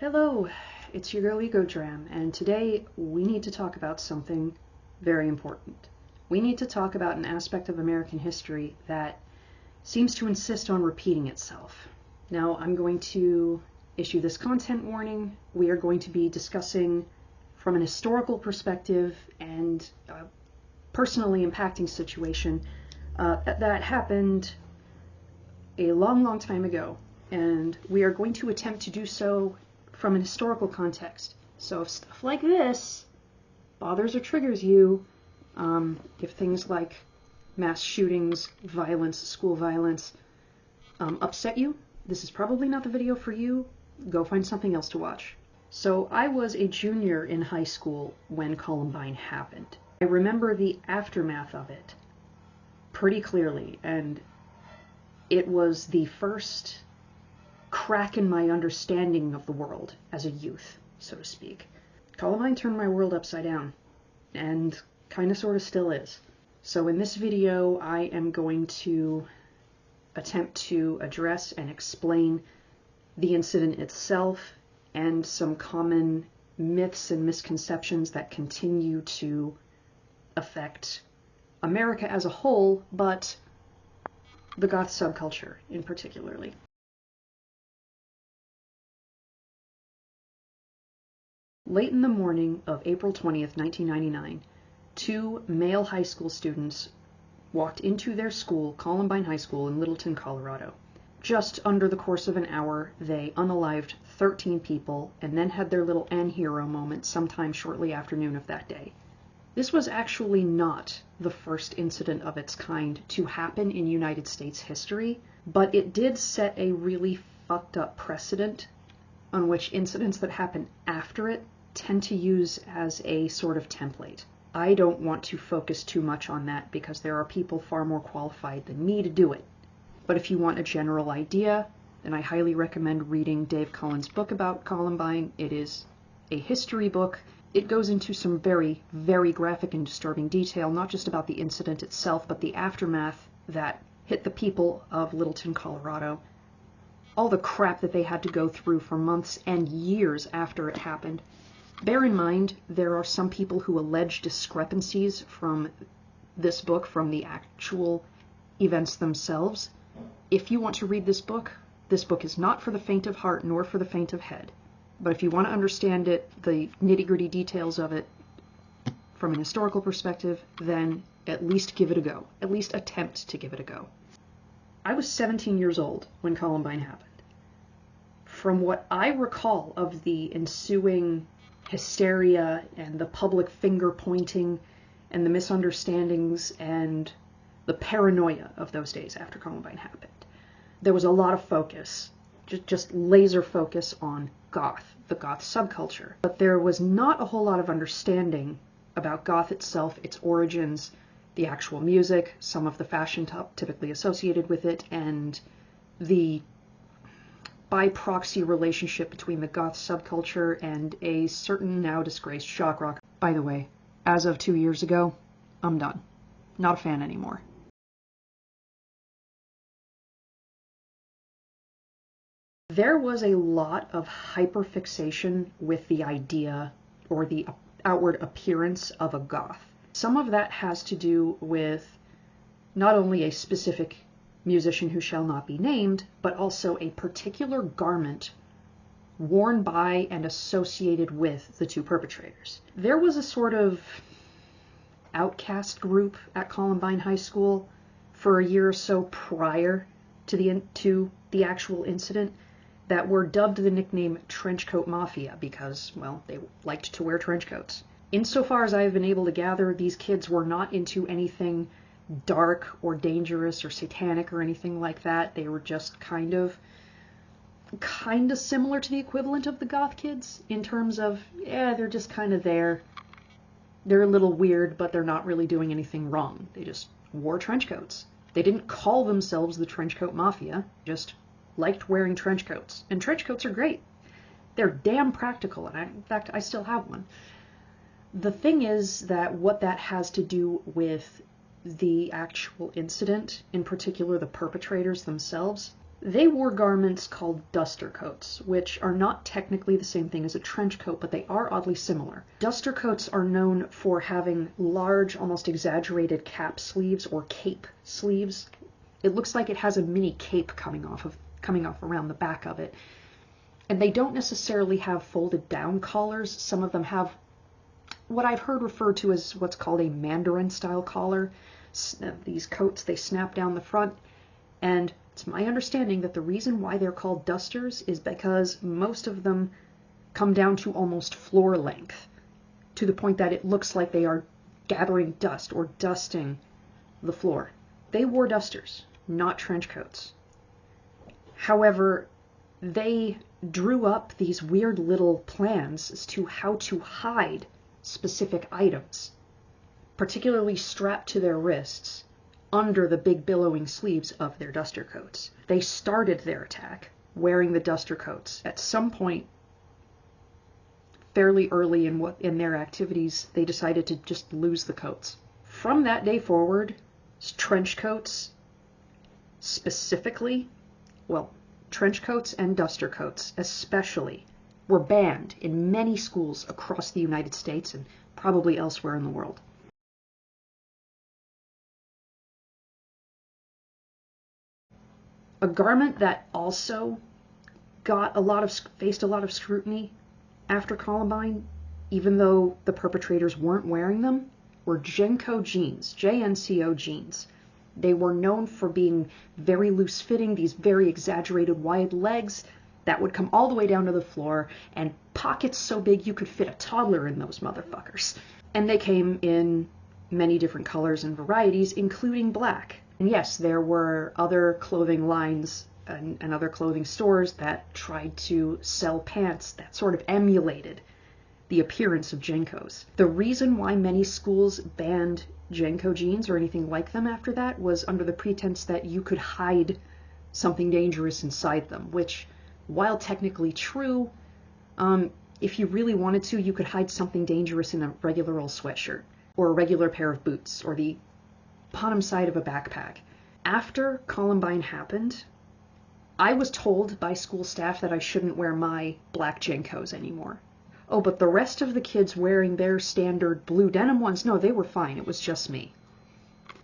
Hello, it's your girl Ego and today we need to talk about something very important. We need to talk about an aspect of American history that seems to insist on repeating itself. Now, I'm going to issue this content warning. We are going to be discussing from an historical perspective and a personally impacting situation that happened a long time ago, and we are going to attempt to do so from an historical context. So if stuff like this bothers or triggers you, if things like mass shootings, violence, school violence upset you, this is probably not the video for you. Go find something else to watch. So I was a junior in high school when Columbine happened. I remember the aftermath of it pretty clearly, and it was the first crack in my understanding of the world as a youth, so to speak. Columbine turned my world upside down, and kinda sorta still is. So in this video, I am going to attempt to address and explain the incident itself and some common myths and misconceptions that continue to affect America as a whole, but the goth subculture in particularly. Late in the morning of April 20th, 1999, two male high school students walked into their school, Columbine High School in Littleton, Colorado. Just under the course of an hour, they unalived 13 people and then had their little hero moment sometime shortly after noon of that day. This was actually not the first incident of its kind to happen in United States history, but it did set a really fucked up precedent on which incidents that happen after it tend to use as a sort of template. I don't want to focus too much on that because there are people far more qualified than me to do it. But if you want a general idea, then I highly recommend reading Dave Cullen's book about Columbine. It is a history book. It goes into some very, very graphic and disturbing detail, not just about the incident itself, but the aftermath that hit the people of Littleton, Colorado. All the crap that they had to go through for months and years after it happened. Bear in mind, there are some people who allege discrepancies from this book, from the actual events themselves. If you want to read this book is not for the faint of heart nor for the faint of head. But if you want to understand it, the nitty-gritty details of it from an historical perspective, then at least give it a go. At least attempt to give it a go. I was 17 years old when Columbine happened. From what I recall of the ensuing hysteria and the public finger pointing and the misunderstandings and the paranoia of those days after Columbine happened, there was a lot of focus, just laser focus on goth, the goth subculture. But there was not a whole lot of understanding about goth itself, its origins, the actual music, some of the fashion typically associated with it, and the by proxy relationship between the goth subculture and a certain now disgraced shock rock. By the way, as of 2 years ago, I'm done. Not a fan anymore. There was a lot of hyperfixation with the idea or the outward appearance of a goth. Some of that has to do with not only a specific musician who shall not be named, but also a particular garment worn by and associated with the two perpetrators. There was a sort of outcast group at Columbine High School for a year or so prior to the actual incident that were dubbed the nickname Trenchcoat Mafia because, well, they liked to wear trench coats. Insofar as I have been able to gather, these kids were not into anything dark or dangerous or satanic or anything like that. They were just kind of similar to the equivalent of the goth kids in terms of, yeah, they're just kind of there. They're a little weird, but they're not really doing anything wrong. They just wore trench coats. They didn't call themselves the Trenchcoat Mafia, just liked wearing trench coats. And trench coats are great. They're damn practical, and in fact, I still have one. The thing is that what that has to do with the actual incident, in particular the perpetrators themselves, They wore garments called duster coats, which are not technically the same thing as a trench coat, but they are oddly similar. Duster coats are known for having large, almost exaggerated cap sleeves or cape sleeves. It looks like it has a mini cape coming off around the back of it. And they don't necessarily have folded down collars. Some of them have what I've heard referred to as what's called a Mandarin style collar. These coats, they snap down the front, and it's my understanding that the reason why they're called dusters is because most of them come down to almost floor length, to the point that it looks like they are gathering dust or dusting the floor. They wore dusters, not trench coats. However, they drew up these weird little plans as to how to hide specific items, particularly strapped to their wrists, under the big billowing sleeves of their duster coats. They started their attack wearing the duster coats. At some point, fairly early in their activities, they decided to just lose the coats. From that day forward, trench coats specifically, well, trench coats and duster coats especially, were banned in many schools across the United States and probably elsewhere in the world. A garment that also faced a lot of scrutiny after Columbine, even though the perpetrators weren't wearing them, were JNCO jeans, JNCO jeans. They were known for being very loose-fitting, these very exaggerated wide legs that would come all the way down to the floor, and pockets so big you could fit a toddler in those motherfuckers. And they came in many different colors and varieties, including black. And yes, there were other clothing lines and other clothing stores that tried to sell pants that sort of emulated the appearance of JNCOs. The reason why many schools banned JNCO jeans or anything like them after that was under the pretense that you could hide something dangerous inside them, which, while technically true, if you really wanted to, you could hide something dangerous in a regular old sweatshirt or a regular pair of boots or the bottom side of a backpack. After Columbine happened, I was told by school staff that I shouldn't wear my black JNCOs anymore. Oh, but the rest of the kids wearing their standard blue denim ones, no, they were fine. It was just me.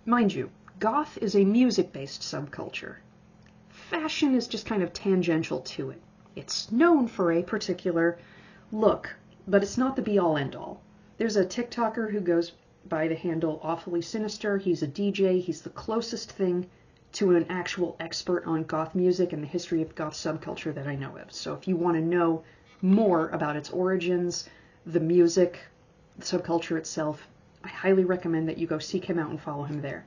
Mind you, goth is a music-based subculture. Fashion is just kind of tangential to it. It's known for a particular look, but it's not the be-all end-all. There's a TikToker who goes by the handle Awfully Sinister. He's a DJ. He's the closest thing to an actual expert on goth music and the history of goth subculture that I know of. So if you want to know more about its origins, the music, the subculture itself, I highly recommend that you go seek him out and follow him there.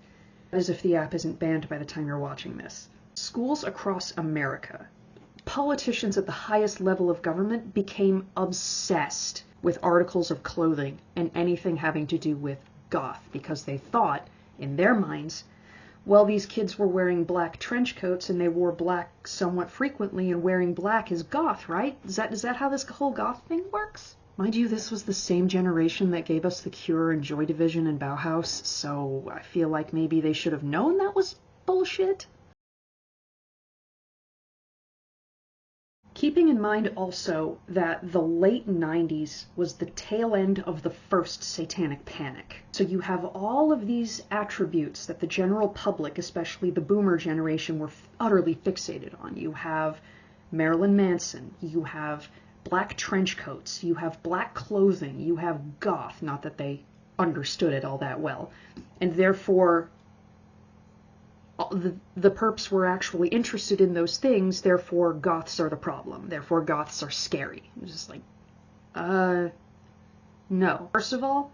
As if the app isn't banned by the time you're watching this. Schools across America, politicians at the highest level of government became obsessed with articles of clothing and anything having to do with goth, because they thought, in their minds, well, these kids were wearing black trench coats and they wore black somewhat frequently, and wearing black is goth, right? Is that how this whole goth thing works? Mind you, this was the same generation that gave us The Cure and Joy Division and Bauhaus, so I feel like maybe they should have known that was bullshit. Keeping in mind also that the late 90s was the tail end of the first satanic panic. So you have all of these attributes that the general public, especially the boomer generation, were utterly fixated on. You have Marilyn Manson, you have black trench coats, you have black clothing, you have goth, not that they understood it all that well. And therefore, the perps were actually interested in those things, therefore goths are the problem. Therefore goths are scary. It's just like, no. First of all,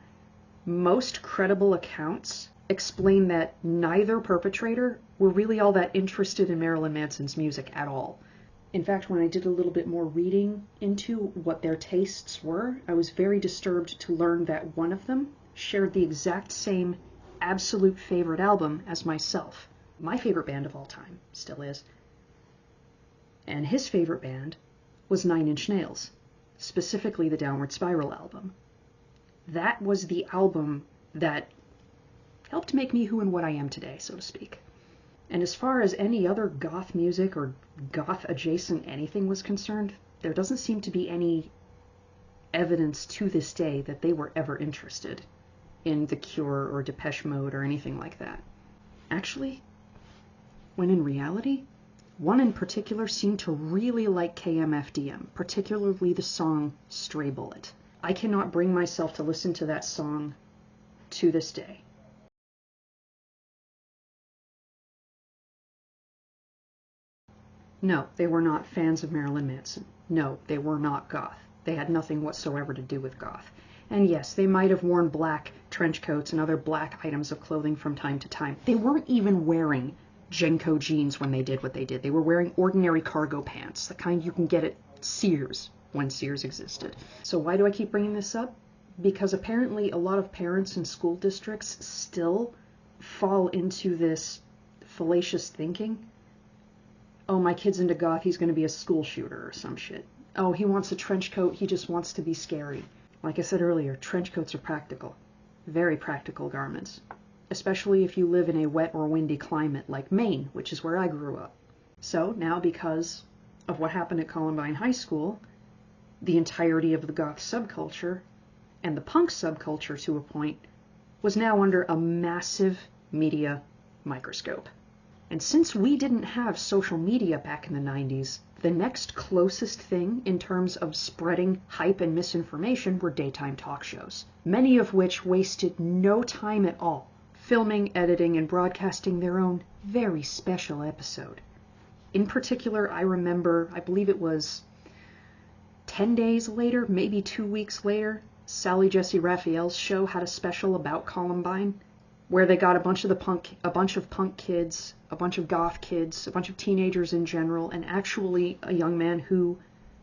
most credible accounts explain that neither perpetrator were really all that interested in Marilyn Manson's music at all. In fact, when I did a little bit more reading into what their tastes were, I was very disturbed to learn that one of them shared the exact same absolute favorite album as myself. My favorite band of all time, still is. And his favorite band was 9 Inch Nails, specifically the Downward Spiral album. That was the album that helped make me who and what I am today, so to speak. And as far as any other goth music or goth adjacent anything was concerned, there doesn't seem to be any evidence to this day that they were ever interested in The Cure or Depeche Mode or anything like that. Actually, when in reality, one in particular seemed to really like KMFDM, particularly the song Stray Bullet. I cannot bring myself to listen to that song to this day. No, they were not fans of Marilyn Manson. No, they were not goth. They had nothing whatsoever to do with goth. And yes, they might have worn black trench coats and other black items of clothing from time to time. They weren't even wearing Jenko jeans when they did what they did. They were wearing ordinary cargo pants, the kind you can get at Sears when Sears existed. So why do I keep bringing this up? Because apparently a lot of parents in school districts still fall into this fallacious thinking. Oh, my kid's into goth, he's going to be a school shooter or some shit. Oh, he wants a trench coat, he just wants to be scary. Like I said earlier, trench coats are practical. Very practical garments. Especially if you live in a wet or windy climate like Maine, which is where I grew up. So now, because of what happened at Columbine High School, the entirety of the goth subculture, and the punk subculture to a point, was now under a massive media microscope. And since we didn't have social media back in the 90s, the next closest thing in terms of spreading hype and misinformation were daytime talk shows, many of which wasted no time at all, filming, editing, and broadcasting their own very special episode. In particular, I remember, I believe it was 10 days later, maybe 2 weeks later, Sally Jesse Raphael's show had a special about Columbine, where they got a bunch of punk kids, a bunch of goth kids, a bunch of teenagers in general, and actually a young man who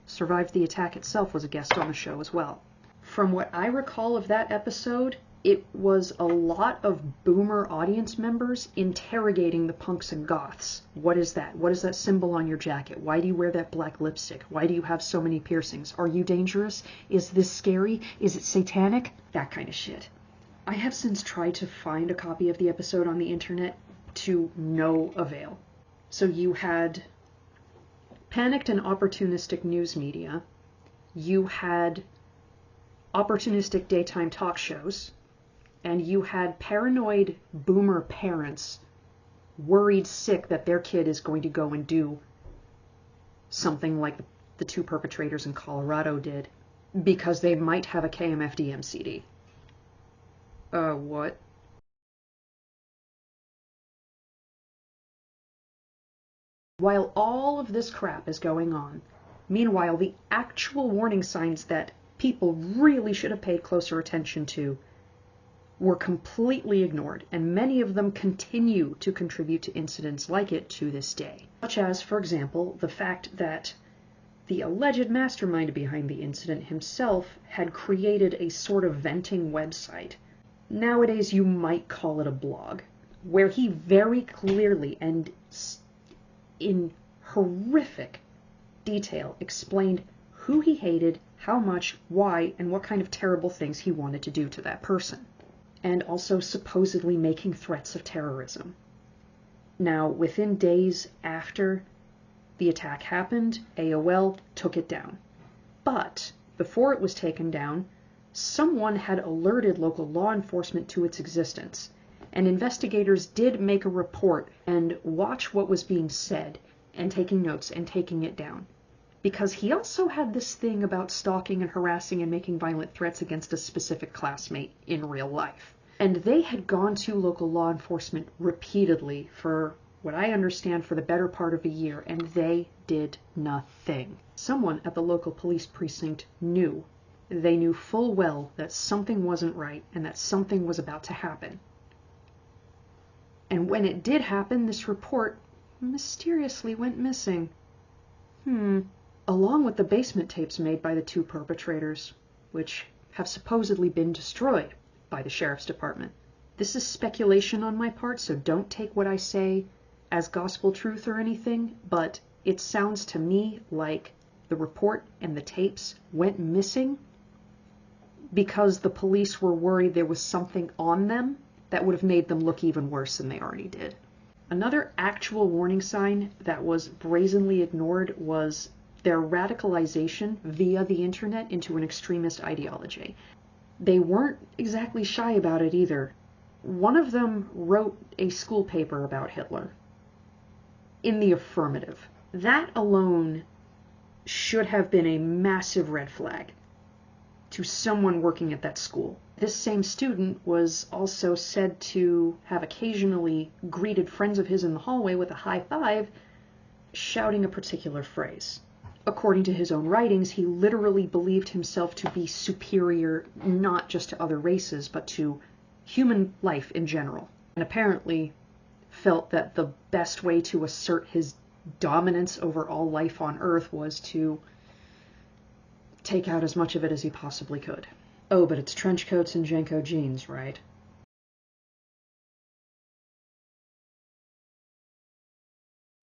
survived the attack itself was a guest on the show as well. From what I recall of that episode, it was a lot of boomer audience members interrogating the punks and goths. What is that? What is that symbol on your jacket? Why do you wear that black lipstick? Why do you have so many piercings? Are you dangerous? Is this scary? Is it satanic? That kind of shit. I have since tried to find a copy of the episode on the internet to no avail. So you had panicked and opportunistic news media, you had opportunistic daytime talk shows, and you had paranoid boomer parents worried sick that their kid is going to go and do something like the two perpetrators in Colorado did because they might have a KMFDM CD. What? While all of this crap is going on, meanwhile, the actual warning signs that people really should have paid closer attention to were completely ignored, and many of them continue to contribute to incidents like it to this day. Such as, for example, the fact that the alleged mastermind behind the incident himself had created a sort of venting website. Nowadays you might call it a blog, where he very clearly and in horrific detail explained who he hated, how much, why, and what kind of terrible things he wanted to do to that person. And also supposedly making threats of terrorism. Now, within days after the attack happened, AOL took it down. But before it was taken down, someone had alerted local law enforcement to its existence, and investigators did make a report and watch what was being said, and taking notes and taking it down. Because he also had this thing about stalking and harassing and making violent threats against a specific classmate in real life. And they had gone to local law enforcement repeatedly for what I understand for the better part of a year, and they did nothing. Someone at the local police precinct knew. They knew full well that something wasn't right and that something was about to happen. And when it did happen, this report mysteriously went missing. Along with the basement tapes made by the two perpetrators, which have supposedly been destroyed by the sheriff's department. This is speculation on my part, so don't take what I say as gospel truth or anything, but it sounds to me like the report and the tapes went missing because the police were worried there was something on them that would have made them look even worse than they already did. Another actual warning sign that was brazenly ignored was their radicalization via the internet into an extremist ideology. They weren't exactly shy about it either. One of them wrote a school paper about Hitler in the affirmative. That alone should have been a massive red flag to someone working at that school. This same student was also said to have occasionally greeted friends of his in the hallway with a high five, shouting a particular phrase. According to his own writings, he literally believed himself to be superior not just to other races, but to human life in general, and apparently felt that the best way to assert his dominance over all life on Earth was to take out as much of it as he possibly could. Oh, but it's trench coats and Jenko jeans, right?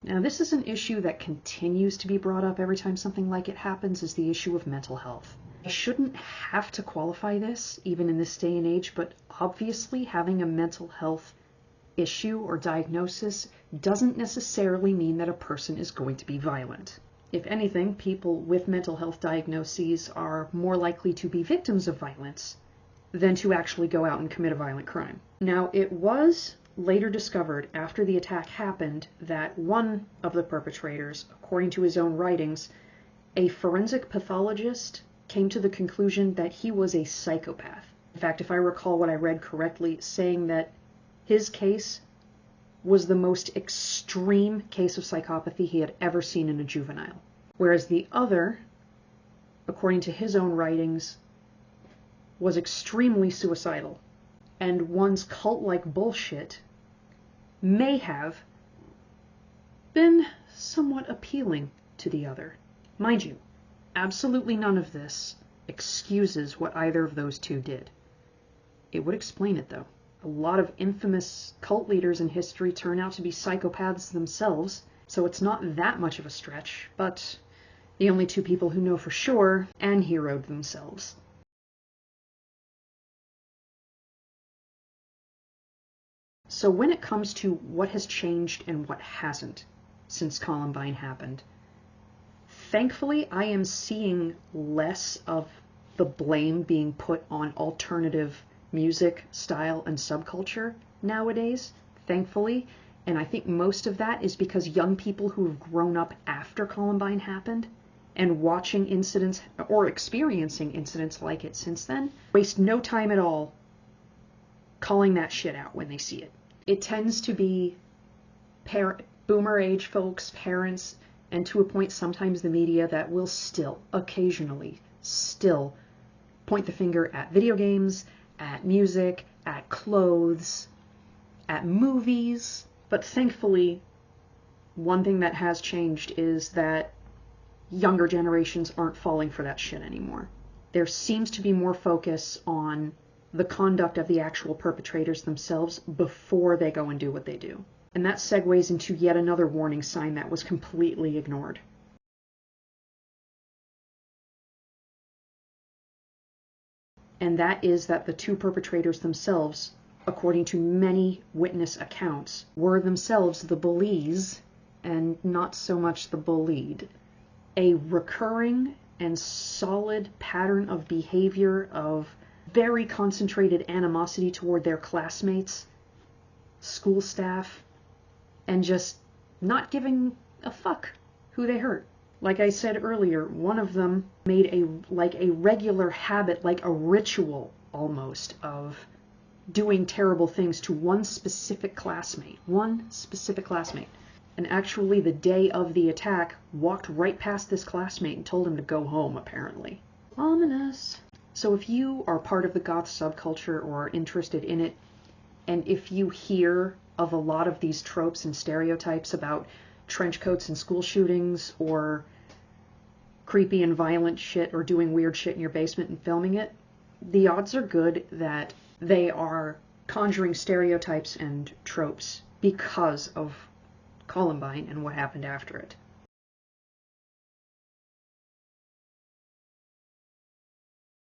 Now, this is an issue that continues to be brought up every time something like it happens, is the issue of mental health. I shouldn't have to qualify this, even in this day and age, but obviously having a mental health issue or diagnosis doesn't necessarily mean that a person is going to be violent. If anything, people with mental health diagnoses are more likely to be victims of violence than to actually go out and commit a violent crime. Now, it was later discovered after the attack happened that one of the perpetrators, according to his own writings, a forensic pathologist, came to the conclusion that he was a psychopath. In fact, if I recall what I read correctly, saying that his case was the most extreme case of psychopathy he had ever seen in a juvenile. Whereas the other, according to his own writings, was extremely suicidal. And one's cult-like bullshit may have been somewhat appealing to the other. Mind you, absolutely none of this excuses what either of those two did. It would explain it, though. A lot of infamous cult leaders in history turn out to be psychopaths themselves, so it's not that much of a stretch, but the only two people who know for sure and heroed themselves. So when it comes to what has changed and what hasn't since Columbine happened, thankfully I am seeing less of the blame being put on alternative music, style, and subculture nowadays, thankfully. And I think most of that is because young people who have grown up after Columbine happened and watching incidents or experiencing incidents like it since then waste no time at all calling that shit out when they see it. It tends to be boomer age folks, parents, and to a point sometimes the media that will still, occasionally, still point the finger at video games, at music, at clothes, at movies. But thankfully, one thing that has changed is that younger generations aren't falling for that shit anymore. There seems to be more focus on the conduct of the actual perpetrators themselves before they go and do what they do. And that segues into yet another warning sign that was completely ignored. And that is that the two perpetrators themselves, according to many witness accounts, were themselves the bullies and not so much the bullied. A recurring and solid pattern of behavior of very concentrated animosity toward their classmates, school staff, and just not giving a fuck who they hurt. Like I said earlier, one of them made a regular habit, like a ritual almost, of doing terrible things to one specific classmate. And actually the day of the attack walked right past this classmate and told him to go home, apparently. Ominous. So if you are part of the goth subculture or are interested in it, and if you hear of a lot of these tropes and stereotypes about trench coats and school shootings, or creepy and violent shit, or doing weird shit in your basement and filming it, the odds are good that they are conjuring stereotypes and tropes because of Columbine and what happened after it.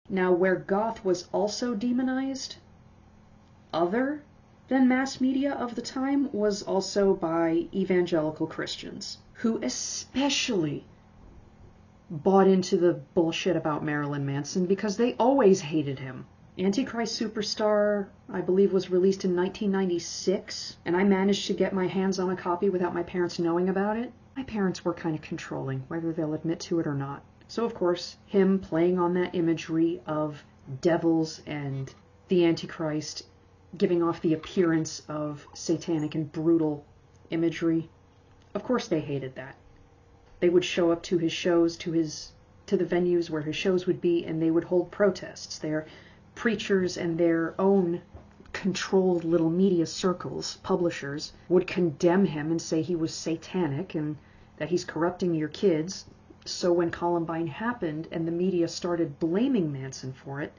Now, where goth was also demonized, other then mass media of the time was also by evangelical Christians, who especially bought into the bullshit about Marilyn Manson because they always hated him. Antichrist Superstar, I believe, was released in 1996, and I managed to get my hands on a copy without my parents knowing about it. My parents were kind of controlling, whether they'll admit to it or not. So, of course, him playing on that imagery of devils and the Antichrist, giving off the appearance of satanic and brutal imagery, of course they hated that. They would show up to his shows, to the venues where his shows would be, and they would hold protests. Their preachers and their own controlled little media circles, publishers, would condemn him and say he was satanic and that he's corrupting your kids. So when Columbine happened and the media started blaming Manson for it,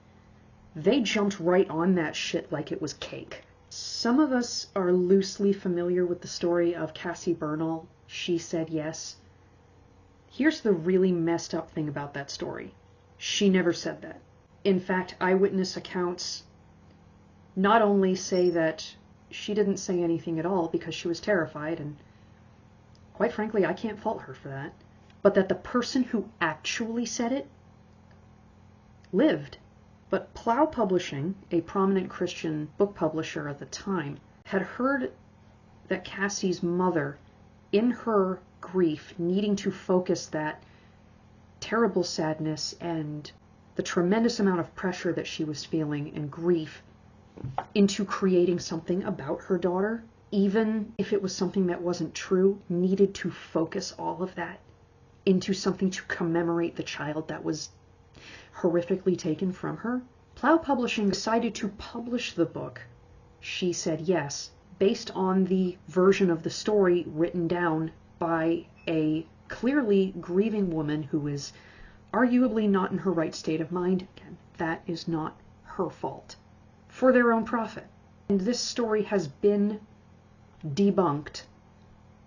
they jumped right on that shit like it was cake. Some of us are loosely familiar with the story of Cassie Bernal, She Said Yes. Here's the really messed up thing about that story. She never said that. In fact, eyewitness accounts not only say that she didn't say anything at all because she was terrified, and quite frankly, I can't fault her for that, but that the person who actually said it lived. But Plough Publishing, a prominent Christian book publisher at the time, had heard that Cassie's mother, in her grief, needing to focus that terrible sadness and the tremendous amount of pressure that she was feeling and grief into creating something about her daughter, even if it was something that wasn't true, needed to focus all of that into something to commemorate the child that was horrifically taken from her. Plough Publishing decided to publish the book, She Said Yes, based on the version of the story written down by a clearly grieving woman who is arguably not in her right state of mind. Again, that is not her fault. For their own profit. And this story has been debunked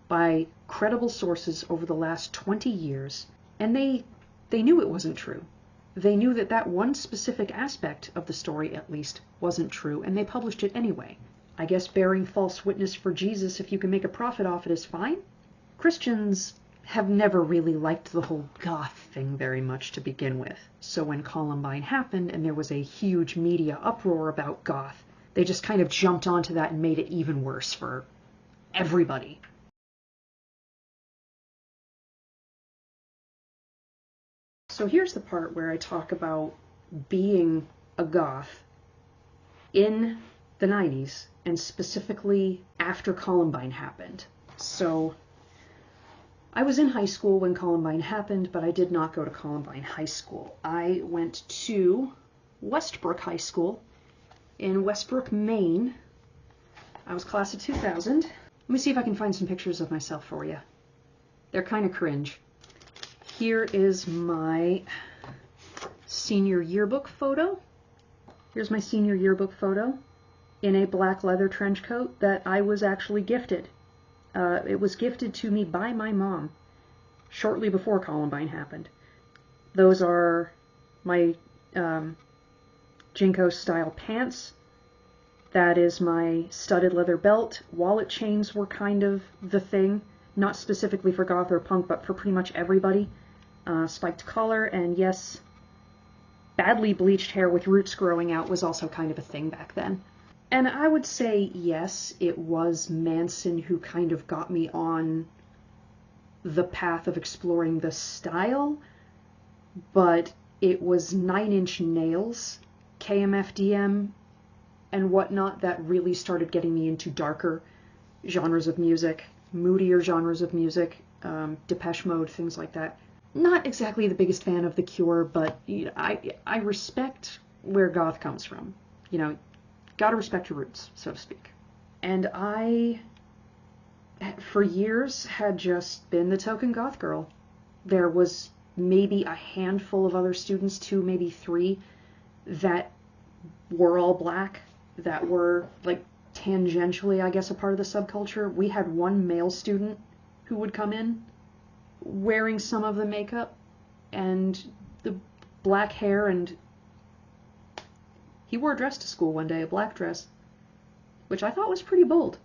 by credible sources over the last 20 years, and they knew it wasn't true. They knew that that one specific aspect of the story, at least, wasn't true, and they published it anyway. I guess bearing false witness for Jesus, if you can make a profit off it, is fine. Christians have never really liked the whole goth thing very much to begin with. So when Columbine happened and there was a huge media uproar about goth, they just kind of jumped onto that and made it even worse for everybody. So here's the part where I talk about being a goth in the 90s, and specifically after Columbine happened. So I was in high school when Columbine happened, but I did not go to Columbine High School. I went to Westbrook High School in Westbrook, Maine. I was class of 2000. Let me see if I can find some pictures of myself for you. They're kind of cringe. Here is my senior yearbook photo. Here's my senior yearbook photo in a black leather trench coat that I was actually gifted. It was gifted to me by my mom shortly before Columbine happened. Those are my Jinko style pants. That is my studded leather belt. Wallet chains were kind of the thing, not specifically for goth or punk, but for pretty much everybody. Spiked collar, and yes, badly bleached hair with roots growing out was also kind of a thing back then. And I would say, yes, it was Manson who kind of got me on the path of exploring the style, but it was 9 Inch Nails, KMFDM, and whatnot that really started getting me into darker genres of music, moodier genres of music, Depeche Mode, things like that. Not exactly the biggest fan of The Cure, but you know, I respect where goth comes from. You know, gotta respect your roots, so to speak. And I, for years, had just been the token goth girl. There was maybe a handful of other students, 2, maybe 3, that were all black, that were, like, tangentially, I guess, a part of the subculture. We had one male student who would come in wearing some of the makeup and the black hair, and he wore a dress to school one day, a black dress. which I thought was pretty bold.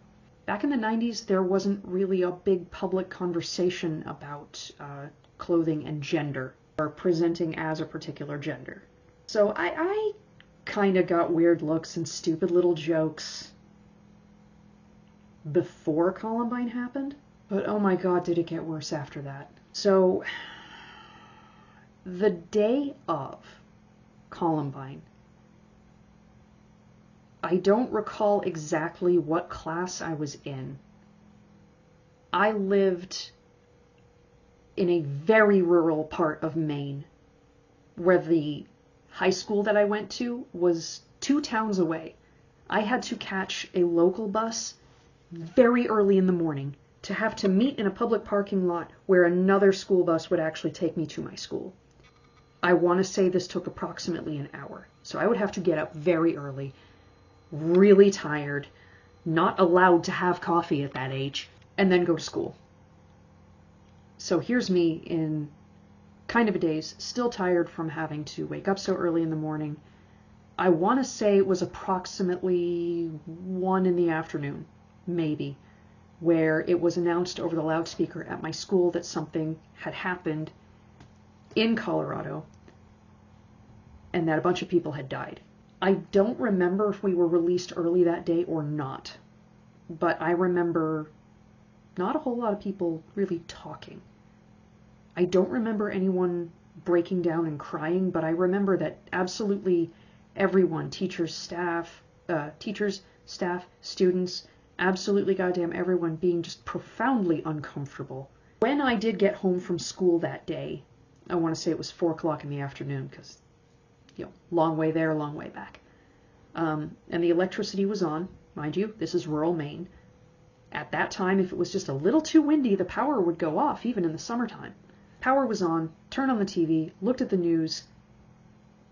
Back in the 90s, there wasn't really a big public conversation about clothing and gender, or presenting as a particular gender. So I kind of got weird looks and stupid little jokes before Columbine happened, but oh my god, did it get worse after that. So, the day of Columbine, I don't recall exactly what class I was in. I lived in a very rural part of Maine, where the high school that I went to was 2 towns away. I had to catch a local bus very early in the morning to have to meet in a public parking lot where another school bus would actually take me to my school. I want to say this took approximately an hour. So I would have to get up very early, really tired, not allowed to have coffee at that age, and then go to school. So here's me in kind of a daze, still tired from having to wake up so early in the morning. I want to say it was approximately 1 in the afternoon, maybe, where it was announced over the loudspeaker at my school that something had happened in Colorado and that a bunch of people had died. I don't remember if we were released early that day or not, but I remember not a whole lot of people really talking. I don't remember anyone breaking down and crying, but I remember that absolutely everyone, teachers, staff, students, absolutely goddamn everyone being just profoundly uncomfortable. When I did get home from school that day, I want to say it was 4 o'clock in the afternoon, because, long way there, long way back. And the electricity was on. Mind you, this is rural Maine. At that time, if it was just a little too windy, the power would go off, even in the summertime. Power was on, turned on the TV, looked at the news,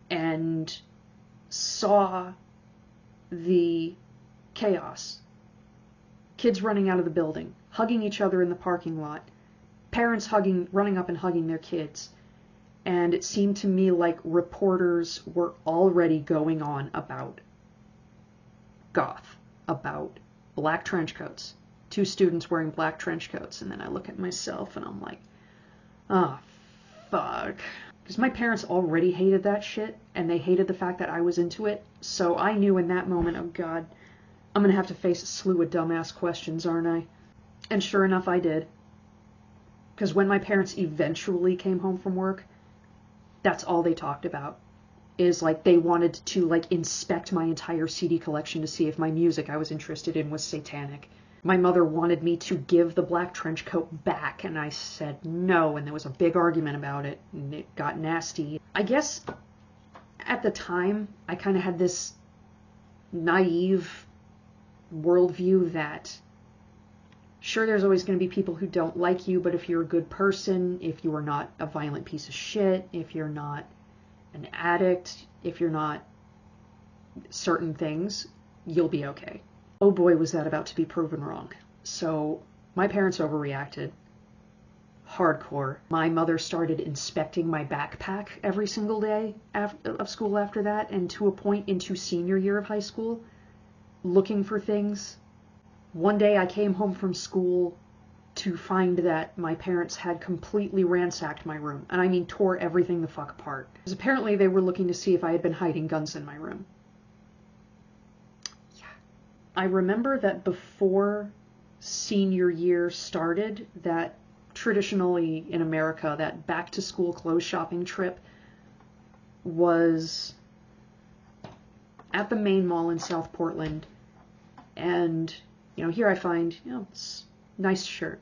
and saw the chaos. Kids running out of the building, hugging each other in the parking lot, parents running up and hugging their kids. And it seemed to me like reporters were already going on about goth, about black trench coats. 2 students wearing black trench coats. And then I look at myself and I'm like, oh, fuck. Because my parents already hated that shit, and they hated the fact that I was into it. So I knew in that moment, oh god, I'm going to have to face a slew of dumbass questions, aren't I? And sure enough, I did. Because when my parents eventually came home from work, that's all they talked about. Is like they wanted to like inspect my entire CD collection to see if my music I was interested in was satanic. My mother wanted me to give the black trench coat back, and I said no, and there was a big argument about it, and it got nasty. I guess at the time, I kind of had this naive worldview that sure, there's always going to be people who don't like you, but if you're a good person, if you are not a violent piece of shit, if you're not an addict, if you're not certain things, you'll be okay. Oh boy, was that about to be proven wrong. So my parents overreacted. Hardcore. My mother started inspecting my backpack every single day of school after that, and to a point into senior year of high school, looking for things. One day I came home from school to find that my parents had completely ransacked my room. And I mean tore everything the fuck apart. Because apparently they were looking to see if I had been hiding guns in my room. Yeah. I remember that before senior year started, that traditionally in America, that back to school clothes shopping trip was at the main mall in South Portland. And, here I find, it's a nice shirt,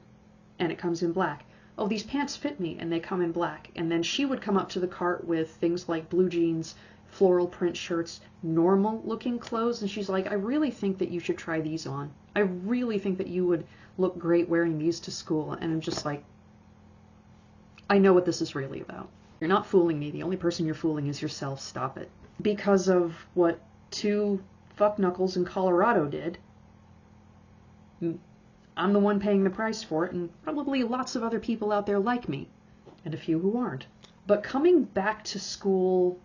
and it comes in black. Oh, these pants fit me, and they come in black. And then she would come up to the cart with things like blue jeans, floral print shirts, normal looking clothes, and she's like, I really think that you should try these on. I really think that you would look great wearing these to school. And I'm just like, I know what this is really about. You're not fooling me. The only person you're fooling is yourself. Stop it. Because of what 2 fuckknuckles in Colorado did, I'm the one paying the price for it, and probably lots of other people out there like me, and a few who aren't. But coming back to school,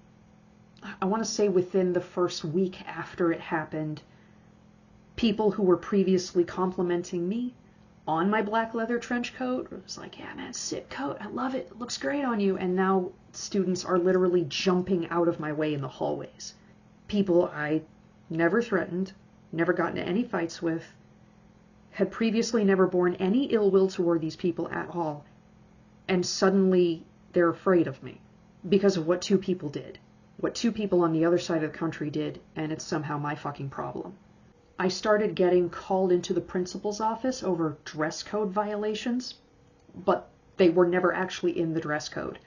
I want to say within the first week after it happened, People who were previously complimenting me on my black leather trench coat, it was like, yeah man, sick coat, I love it, it looks great on you, and now students are literally jumping out of my way in the hallways. People I never threatened, never got into any fights with, had previously never borne any ill will toward these people at all, and suddenly they're afraid of me because of what two people did, what two people on the other side of the country did, and it's somehow my fucking problem. I started getting called into the principal's office over dress code violations, but they were never actually in the dress code.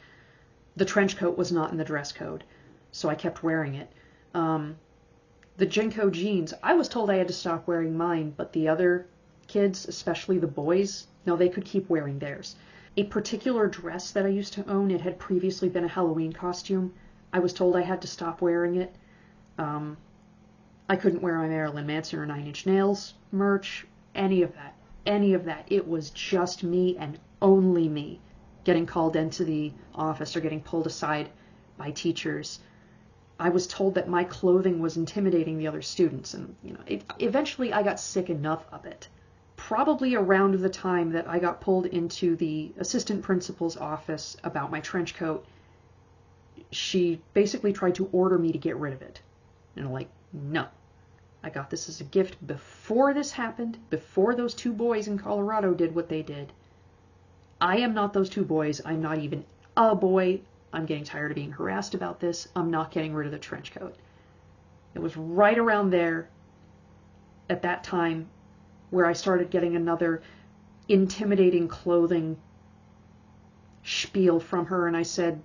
The trench coat was not in the dress code, so I kept wearing it. The Jinko jeans, I was told I had to stop wearing mine, but the other kids, especially the boys, no, they could keep wearing theirs. A particular dress that I used to own, it had previously been a Halloween costume. I was told I had to stop wearing it. I couldn't wear my Marilyn Manson or Nine Inch Nails merch, any of that. It was just me and only me getting called into the office or getting pulled aside by teachers. I was told that my clothing was intimidating the other students, and eventually I got sick enough of it. Probably around the time that I got pulled into the assistant principal's office about my trench coat, she basically tried to order me to get rid of it. And I'm like, no. I got this as a gift before this happened, before those two boys in Colorado did what they did. I am not those two boys. I'm not even a boy. I'm getting tired of being harassed about this. I'm not getting rid of the trench coat. It was right around there, at that time, where I started getting another intimidating clothing spiel from her, and I said,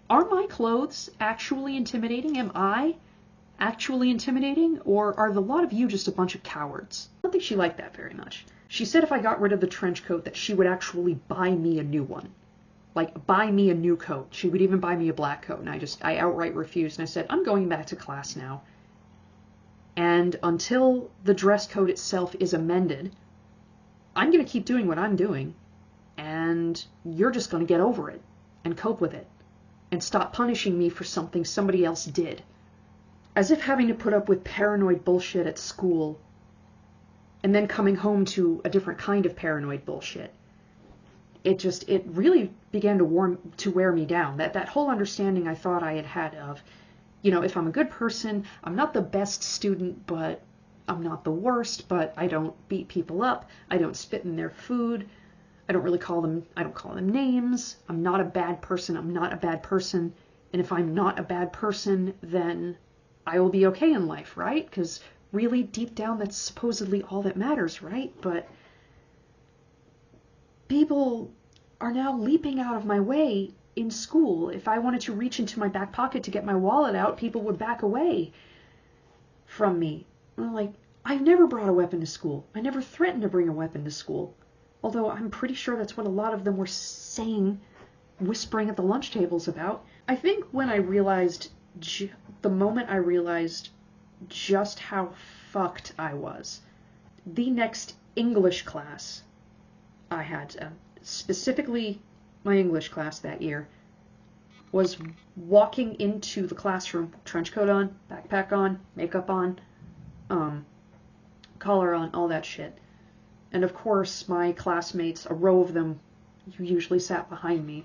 are my clothes actually intimidating? Am I actually intimidating? Or are the lot of you just a bunch of cowards? I don't think she liked that very much. She said if I got rid of the trench coat that she would actually buy me a new one. Like, buy me a new coat. She would even buy me a black coat, and I outright refused, and I said, I'm going back to class now. And until the dress code itself is amended, I'm going to keep doing what I'm doing, and you're just going to get over it and cope with it and stop punishing me for something somebody else did. As if having to put up with paranoid bullshit at school and then coming home to a different kind of paranoid bullshit. It really began to wear me down. That whole understanding I thought I had of, if I'm a good person, I'm not the best student, but I'm not the worst, but I don't beat people up, I don't spit in their food, I don't call them names, I'm not a bad person, and if I'm not a bad person, then I will be okay in life, right? Because really, deep down, that's supposedly all that matters, right? But people are now leaping out of my way in school. If I wanted to reach into my back pocket to get my wallet out, people would back away from me. I'm like, I've never brought a weapon to school. I never threatened to bring a weapon to school. Although I'm pretty sure that's what a lot of them were saying, whispering at the lunch tables about. I think when I realized, the moment I realized just how fucked I was, the next English class I had, specifically my English class that year, was walking into the classroom, trench coat on, backpack on, makeup on, collar on, all that shit. And of course, my classmates, a row of them, who usually sat behind me,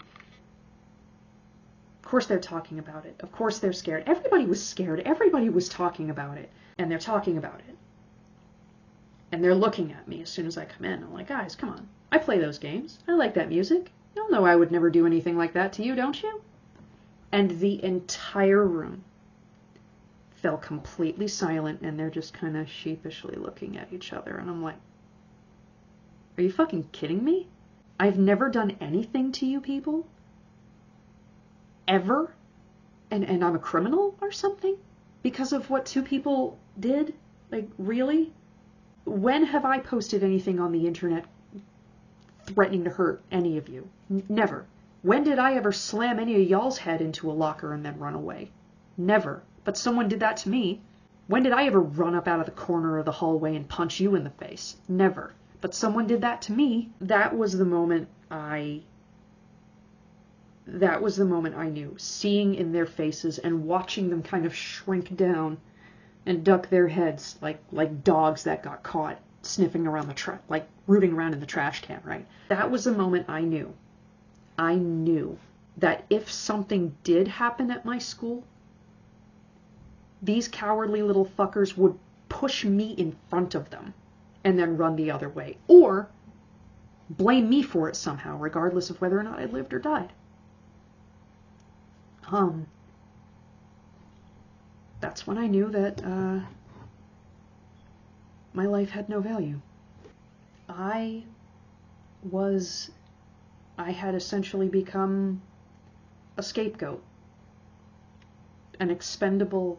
of course they're talking about it. Of course they're scared. Everybody was scared. Everybody was talking about it. And they're talking about it. And they're looking at me as soon as I come in. I'm like, guys, come on. I play those games. I like that music. You'll know I would never do anything like that to you, don't you? And the entire room fell completely silent, and they're just kind of sheepishly looking at each other. And I'm like, are you fucking kidding me? I've never done anything to you people. Ever. And I'm a criminal or something? Because of what two people did? Like, really? When have I posted anything on the internet threatening to hurt any of you? Never. When did I ever slam any of y'all's head into a locker and then run away? Never. But someone did that to me. When did I ever run up out of the corner of the hallway and punch you in the face? Never. But someone did that to me. That was the moment I knew. Seeing in their faces and watching them kind of shrink down and duck their heads like dogs that got caught sniffing around like rooting around in the trash can, right? That was the moment I knew that if something did happen at my school, these cowardly little fuckers would push me in front of them and then run the other way, or blame me for it somehow, regardless of whether or not I lived or died. That's when I knew that my life had no value. I had essentially become a scapegoat, an expendable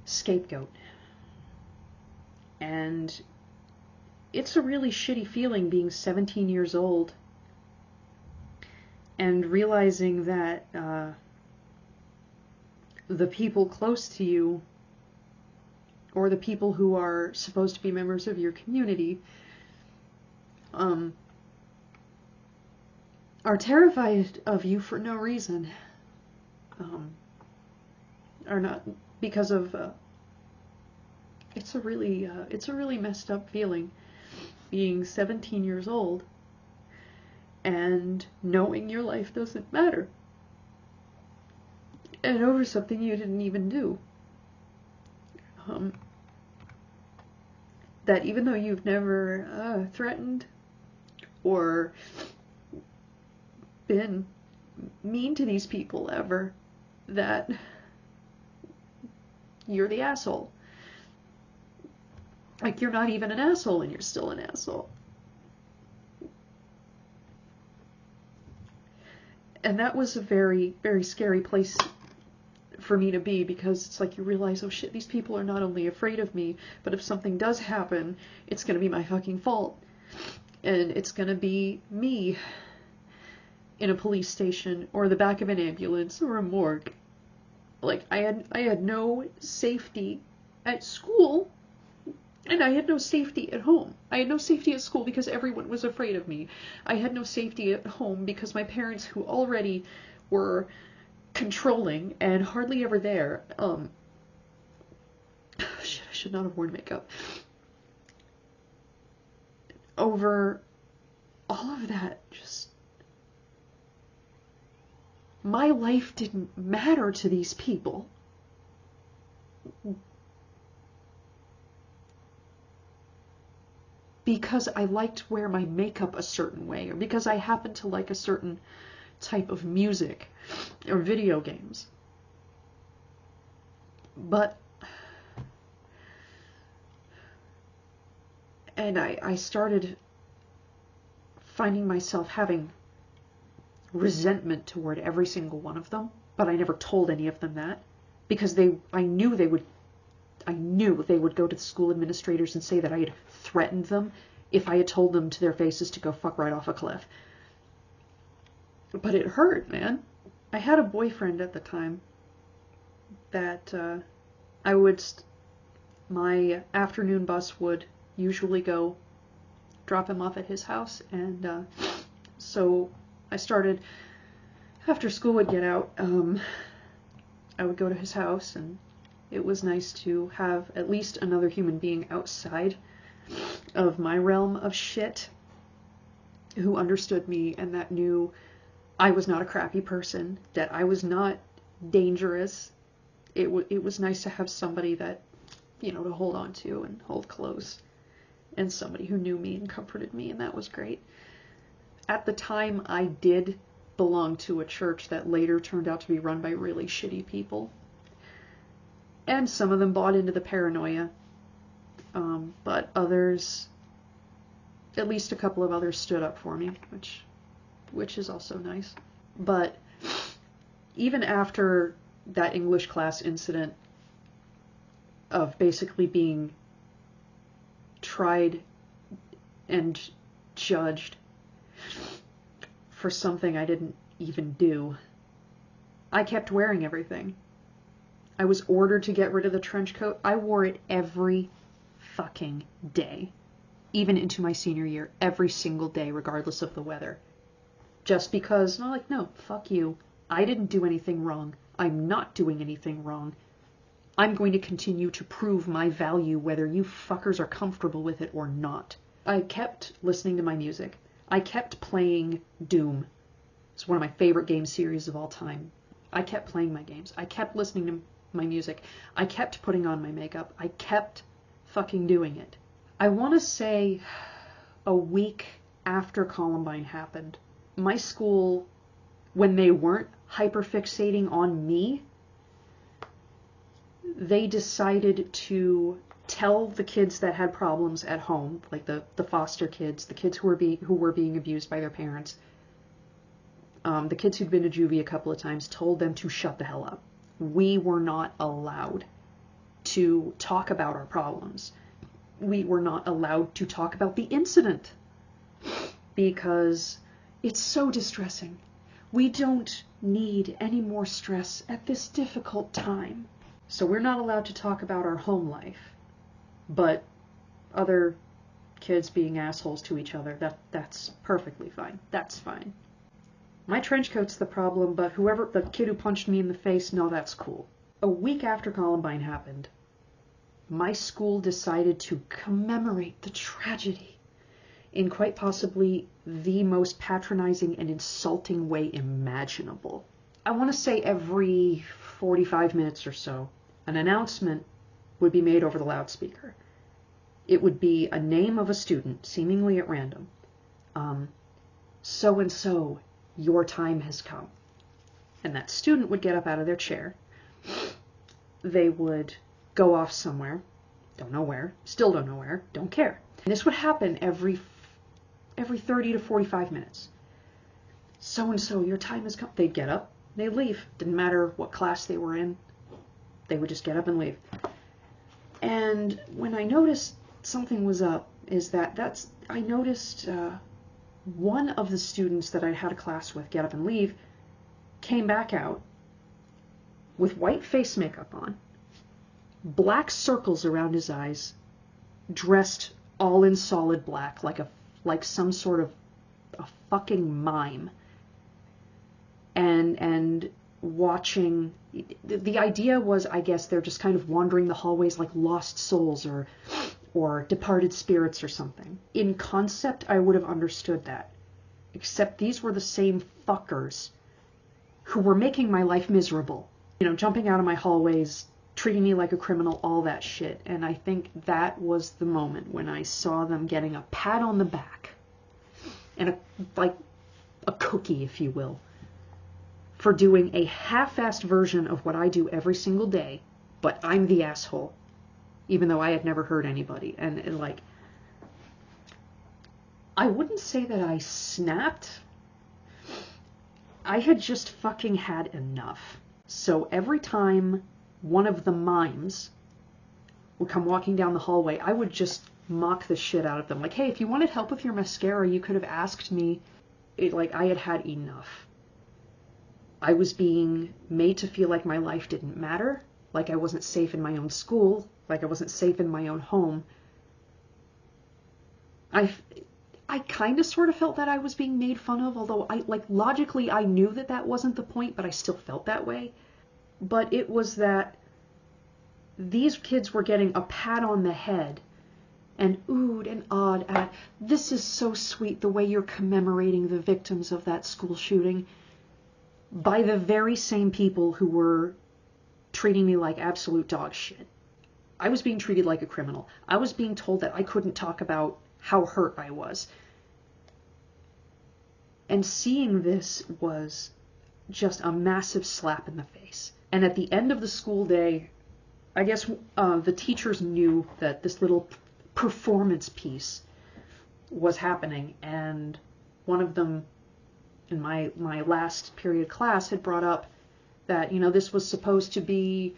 scapegoat. And it's a really shitty feeling being 17 years old and realizing that the people close to you, or the people who are supposed to be members of your community, are terrified of you for no reason. Are not because of it's a really messed up feeling being 17 years old and knowing your life doesn't matter, and over something you didn't even do. That even though you've never threatened or been mean to these people ever, that you're the asshole. Like, you're not even an asshole and you're still an asshole. And that was a very, very scary place for me to be, because it's like you realize, oh shit, these people are not only afraid of me, but if something does happen, it's gonna be my fucking fault. And it's gonna be me in a police station, or the back of an ambulance, or a morgue. Like, I had no safety at school, and I had no safety at home. I had no safety at school because everyone was afraid of me. I had no safety at home because my parents, who already were controlling and hardly ever there, shit, I should not have worn makeup. Over all of that, just, my life didn't matter to these people. Because I liked to wear my makeup a certain way, or because I happened to like a certain type of music or video games. But, and I started finding myself having resentment toward every single one of them, but I never told any of them that, because I knew they would go to the school administrators and say that I had threatened them if I had told them to their faces to go fuck right off a cliff. But it hurt, man. I had a boyfriend at the time that my afternoon bus would usually go drop him off at his house, and so I started, after school would get out, I would go to his house, and it was nice to have at least another human being outside of my realm of shit who understood me and that knew I was not a crappy person, that I was not dangerous. It was nice to have somebody that, to hold on to and hold close, and somebody who knew me and comforted me, and that was great. At the time, I did belong to a church that later turned out to be run by really shitty people. And some of them bought into the paranoia. But others, at least a couple of others, stood up for me, which is also nice. But even after that English class incident of basically being tried and judged for something I didn't even do, I kept wearing everything. I was ordered to get rid of the trench coat. I wore it every fucking day, even into my senior year, every single day, regardless of the weather. Just because, no, fuck you. I didn't do anything wrong. I'm not doing anything wrong. I'm going to continue to prove my value whether you fuckers are comfortable with it or not. I kept listening to my music. I kept playing Doom. It's one of my favorite game series of all time. I kept playing my games. I kept listening to my music. I kept putting on my makeup. I kept fucking doing it. I want to say a week after Columbine happened, my school, when they weren't hyperfixating on me, they decided to tell the kids that had problems at home, like the foster kids, the kids who were being abused by their parents, the kids who'd been to juvie a couple of times, told them to shut the hell up. We were not allowed to talk about our problems. We were not allowed to talk about the incident because it's so distressing. We don't need any more stress at this difficult time. So we're not allowed to talk about our home life, but other kids being assholes to each other, that's perfectly fine. That's fine. My trench coat's the problem, but the kid who punched me in the face, no, that's cool. A week after Columbine happened, my school decided to commemorate the tragedy in quite possibly the most patronizing and insulting way imaginable. I want to say every 45 minutes or so, an announcement would be made over the loudspeaker. It would be a name of a student, seemingly at random. So-and-so, your time has come. And that student would get up out of their chair. They would go off somewhere. Don't know where. Still don't know where. Don't care. And this would happen every 30 to 45 minutes. So-and-so, your time has come. They'd get up. They'd leave. Didn't matter what class they were in. They would just get up and leave. And when I noticed something was up, I noticed one of the students that I'd had a class with get up and leave came back out with white face makeup on, black circles around his eyes, dressed all in solid black, like some sort of a fucking mime, and watching. The idea was, I guess, they're just kind of wandering the hallways like lost souls or departed spirits or something. In concept, I would have understood that. Except these were the same fuckers who were making my life miserable. You know, jumping out of my hallways, treating me like a criminal, all that shit. And I think that was the moment when I saw them getting a pat on the back and a cookie, if you will, for doing a half-assed version of what I do every single day, but I'm the asshole, even though I had never hurt anybody. And like, I wouldn't say that I snapped. I had just fucking had enough. So every time one of the mimes would come walking down the hallway, I would just mock the shit out of them. Like, hey, if you wanted help with your mascara, you could have asked me. Like, I had had enough. I was being made to feel like my life didn't matter, like I wasn't safe in my own school, like I wasn't safe in my own home. I kind of sort of felt that I was being made fun of, although logically I knew that wasn't the point, but I still felt that way. But it was that these kids were getting a pat on the head and oohed and awed at, this is so sweet the way you're commemorating the victims of that school shooting, by the very same people who were treating me like absolute dog shit. I was being treated like a criminal. I was being told that I couldn't talk about how hurt I was. And seeing this was just a massive slap in the face. And at the end of the school day, I guess the teachers knew that this little performance piece was happening, and one of them in my last period class had brought up that, you know, this was supposed to be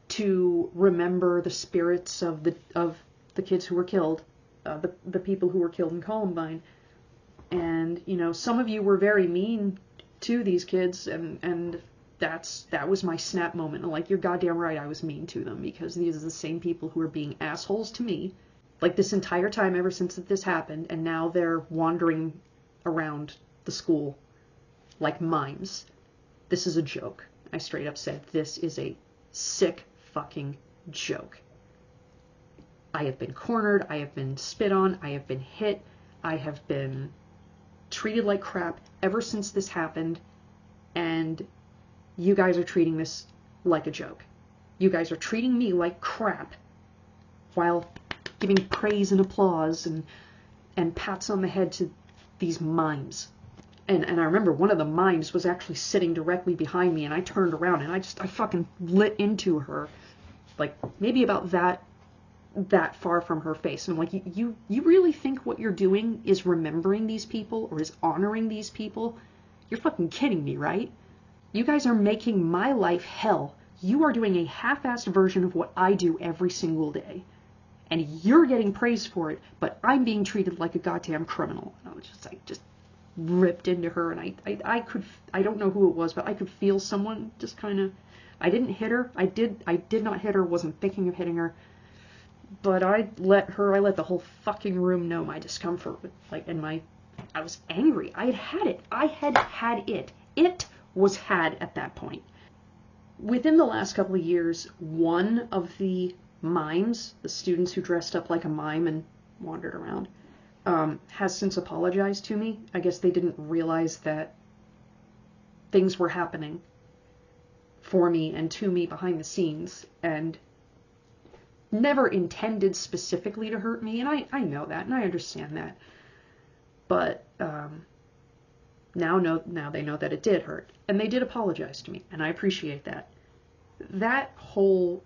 to remember the spirits of the kids who were killed, the people who were killed in Columbine. And, you know, some of you were very mean to these kids, and that was my snap moment. Like, you're goddamn right I was mean to them, because these are the same people who are being assholes to me, like, this entire time ever since this happened, and now they're wandering around the school like mimes. This is a joke. I straight up said, this is a sick fucking joke. I have been cornered, I have been spit on, I have been hit, I have been treated like crap ever since this happened, and you guys are treating this like a joke. You guys are treating me like crap while giving praise and applause and pats on the head to these mimes. And I remember one of the mimes was actually sitting directly behind me, and I turned around and I fucking lit into her, like maybe about that far from her face. And I'm like, you really think what you're doing is remembering these people or is honoring these people? You're fucking kidding me, right? You guys are making my life hell. You are doing a half-assed version of what I do every single day. And you're getting praised for it, but I'm being treated like a goddamn criminal. And I was just like, just ripped into her, and I don't know who it was, but I could feel someone just kind of, I didn't hit her. I did not hit her, wasn't thinking of hitting her. But I let the whole fucking room know my discomfort, like, and I was angry. I had it. It was had at that point. Within the last couple of years, one of the mimes, the students who dressed up like a mime and wandered around, has since apologized to me. I guess they didn't realize that things were happening for me and to me behind the scenes, and never intended specifically to hurt me, and I know that, and I understand that. But now they know that it did hurt, and they did apologize to me, and I appreciate that. That whole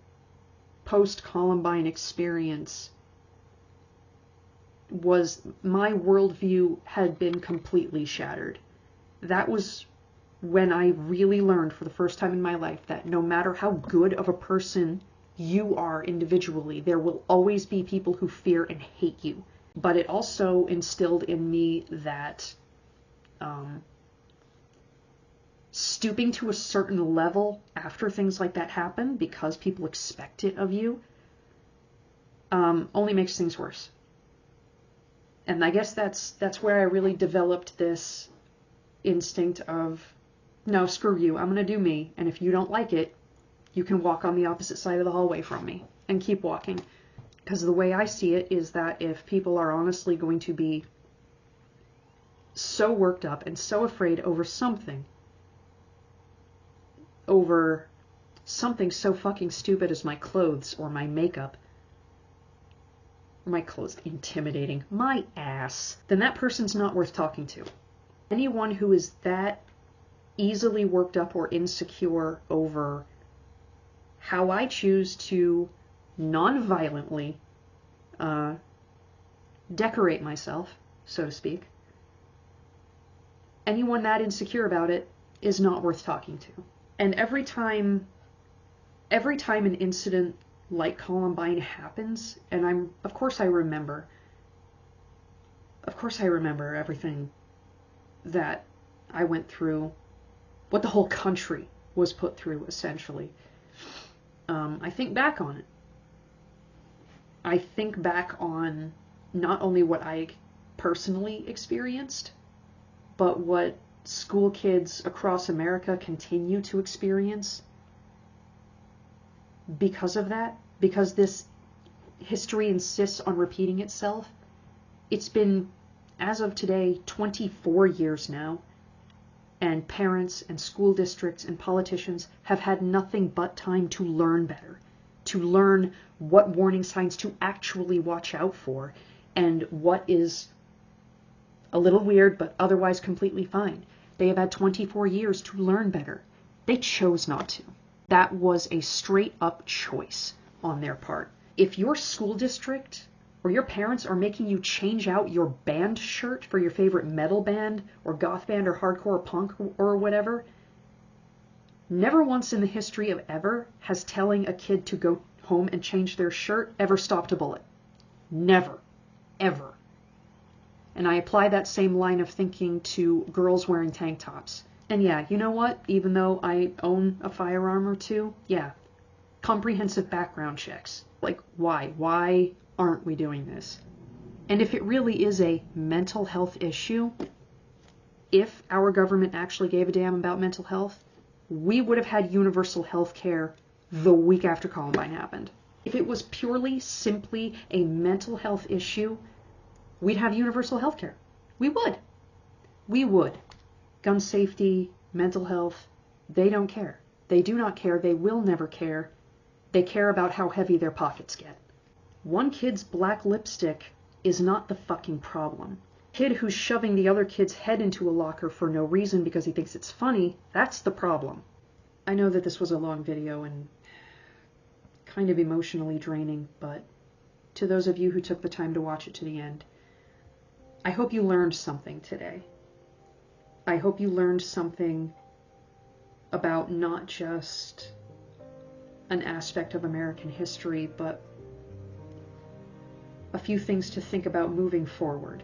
post-Columbine experience was, my worldview had been completely shattered. That was when I really learned for the first time in my life that no matter how good of a person you are individually, there will always be people who fear and hate you. But it also instilled in me that stooping to a certain level after things like that happen, because people expect it of you, only makes things worse. And I guess that's where I really developed this instinct of, no, screw you, I'm gonna do me, and if you don't like it, you can walk on the opposite side of the hallway from me and keep walking. Because the way I see it is that if people are honestly going to be so worked up and so afraid over something so fucking stupid as my clothes or my makeup, my clothes intimidating, my ass, then that person's not worth talking to. Anyone who is that easily worked up or insecure over how I choose to non-violently decorate myself, so to speak, anyone that insecure about it is not worth talking to. And every time an incident like Columbine happens, and of course I remember everything that I went through, what the whole country was put through, essentially. I think back on it. I think back on not only what I personally experienced, but what school kids across America continue to experience because of that, because this history insists on repeating itself. It's been, as of today, 24 years now, and parents and school districts and politicians have had nothing but time to learn better, to learn what warning signs to actually watch out for, and what is a little weird but otherwise completely fine. They have had 24 years to learn better. They chose not to. That was a straight up choice on their part. If your school district or your parents are making you change out your band shirt for your favorite metal band or goth band or hardcore punk or whatever, never once in the history of ever has telling a kid to go home and change their shirt ever stopped a bullet. Never. Ever. And I apply that same line of thinking to girls wearing tank tops. And yeah, you know what? Even though I own a firearm or two, yeah, comprehensive background checks. Like, why? Why aren't we doing this? And if it really is a mental health issue, if our government actually gave a damn about mental health, we would have had universal health care the week after Columbine happened. If it was purely, simply a mental health issue, we'd have universal health care. We would. We would. Gun safety, mental health, they don't care. They do not care. They will never care. They care about how heavy their pockets get. One kid's black lipstick is not the fucking problem. Kid who's shoving the other kid's head into a locker for no reason because he thinks it's funny, that's the problem. I know that this was a long video and kind of emotionally draining, but to those of you who took the time to watch it to the end, I hope you learned something today. I hope you learned something about not just an aspect of American history, but a few things to think about moving forward.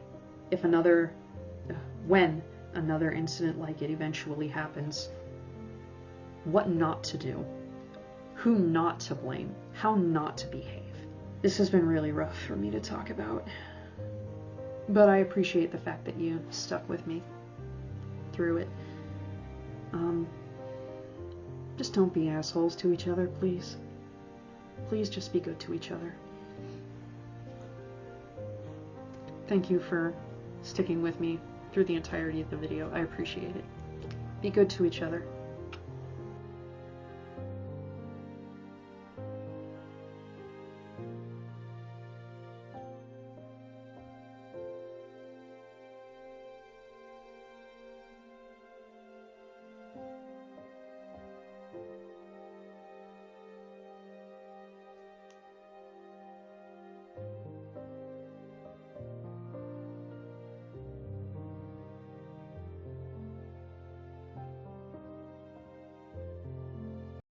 When another incident like it eventually happens, what not to do, who not to blame, how not to behave. This has been really rough for me to talk about, but I appreciate the fact that you stuck with me through it. Just don't be assholes to each other, please. Please just be good to each other. Thank you for sticking with me through the entirety of the video. I appreciate it. Be good to each other.